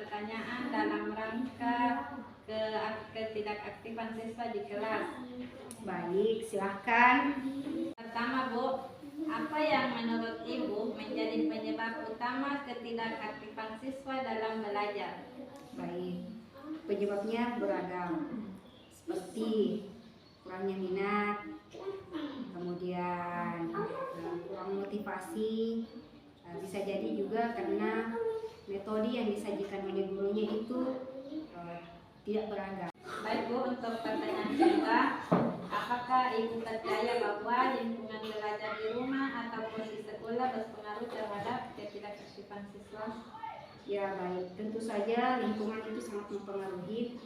pertanyaan dalam rangka ketidakaktifan siswa di kelas. Baik, silahkan. Pertama, Bu, apa yang menurut Ibu menjadi penyebab utama ketidakaktifan siswa dalam belajar? Baik, penyebabnya beragam, seperti kurangnya minat, kemudian kurang motivasi, bisa jadi juga karena metode yang disajikan oleh gurunya itu tidak beragam. Baik, Bu, untuk pertanyaan kedua, apakah Ibu percaya bahwa lingkungan belajar di rumah ataupun di sekolah berpengaruh terhadap ketidakaktifan siswa? Ya baik, tentu saja lingkungan itu sangat mempengaruhi,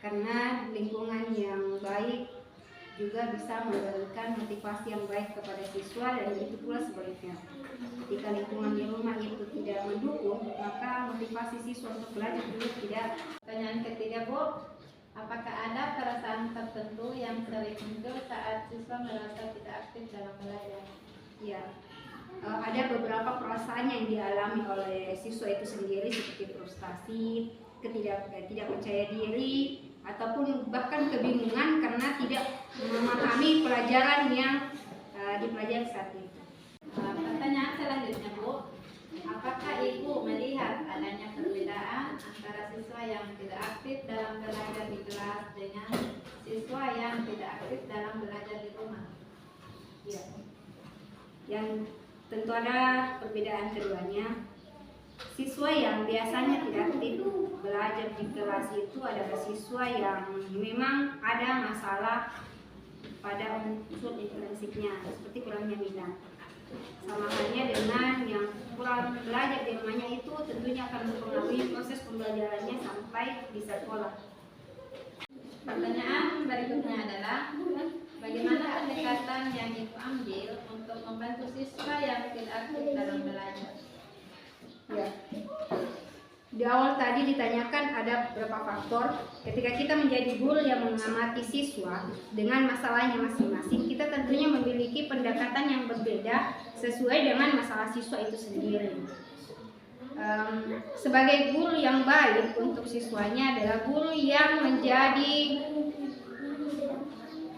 karena lingkungan yang baik juga bisa memberikan motivasi yang baik kepada siswa, dan itu pula sebaliknya. Ketika lingkungan di rumah itu tidak mendukung, maka motivasi siswa untuk belajar juga tidak. Pertanyaan ketiga, Bu, apakah ada perasaan tertentu yang sering muncul saat siswa merasa tidak aktif dalam belajar? Ya, ada beberapa perasaan yang dialami oleh siswa itu sendiri, seperti frustasi, tidak percaya diri, ataupun bahkan kebingungan karena tidak memahami pelajaran yang dipelajari saat itu. Pertanyaan selanjutnya, Bu, apakah Ibu melihat adanya perbedaan antara siswa yang tidak aktif dalam belajar di kelas dengan siswa yang tidak aktif dalam belajar di rumah? Ya, yang tentu ada perbedaan keduanya. Siswa yang biasanya tidak aktif belajar di kelas itu adalah siswa yang memang ada masalah pada unsur intrinsiknya, seperti kurangnya minat. Sama halnya dengan yang kurang belajar di rumahnya, itu tentunya akan mempengaruhi proses pembelajarannya sampai di sekolah. Pertanyaan berikutnya adalah, bagaimana pendekatan yang Ibu ambil untuk membantu siswa yang tidak aktif dalam belajar? Ya, di awal tadi ditanyakan ada beberapa faktor. Ketika kita menjadi guru yang mengamati siswa dengan masalahnya masing-masing, kita tentunya memiliki pendekatan yang berbeda sesuai dengan masalah siswa itu sendiri. Sebagai guru yang baik untuk siswanya adalah guru yang menjadi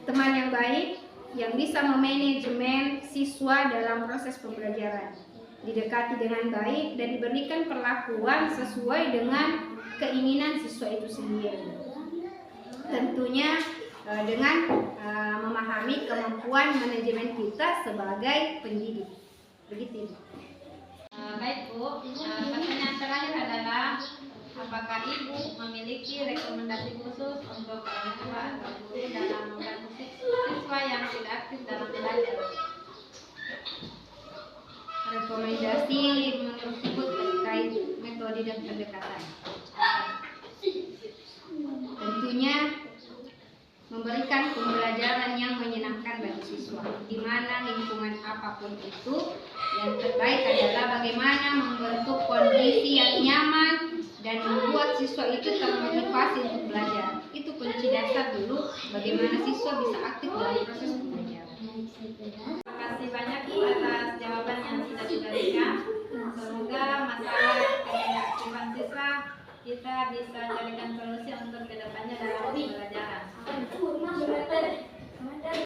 teman yang baik, yang bisa memanajemen siswa dalam proses pembelajaran, didekati dengan baik dan diberikan perlakuan sesuai dengan keinginan siswa itu sendiri. Tentunya dengan memahami kemampuan manajemen kita sebagai pendidik. Begitu. Baik, Bu, pertanyaan terakhir adalah, apakah Ibu memiliki rekomendasi khusus untuk orang tua atau guru dalam membantu siswa yang tidak aktif dalam belajar? Rekomendasi menurut Ibu terkait metode dan pendekatan. Tentunya memberikan pembelajaran yang menyenangkan bagi siswa, di mana lingkungan apapun itu, yang terbaik adalah bagaimana membentuk kondisi yang nyaman dan membuat siswa itu termotivasi untuk belajar. Itu kunci dasar dulu bagaimana siswa bisa aktif dalam proses pembelajaran. Terima kasih banyak, Bu, atas jawaban yang sudah diberikan. Semoga masalah ketidakaktifan siswa kita bisa carikan solusi untuk ke depan.